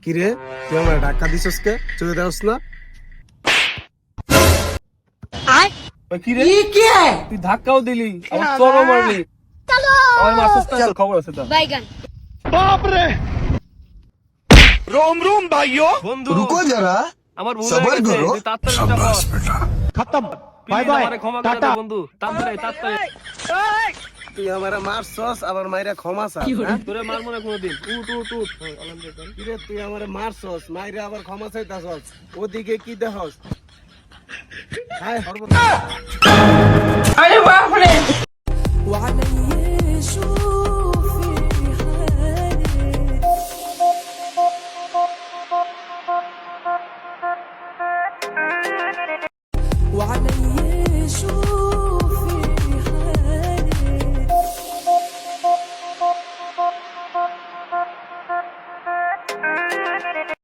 কিরে তুই আমার ধাক্কা দিছস কে? চলে যাস না? কিরে তুই ধাক্কাও দিলি আমার চরও মারলি আমার মারছিস না তোর খবর আছে তো বাইগান रोम रोम भाइयों বন্ধু रुको जरा আমার ভুল सबर হয়ে গেছে करो। তুই তাড়াতাড়ি এটা কর खत्म বাই বাই ক্ষমা করে দে বন্ধু তাড়াতাড়ি তুই আমার মারছস আবার মাইরা ক্ষমা চা। তোরে মার মনে কোনদিন উঠ উঠ উঠ আলহামদুলিল্লাহ কিরে তুই আমার মারছস মাইরা আবার ক্ষমা চাইতাছস ওদিকে কি দেখছস? হায় সর্বনাশ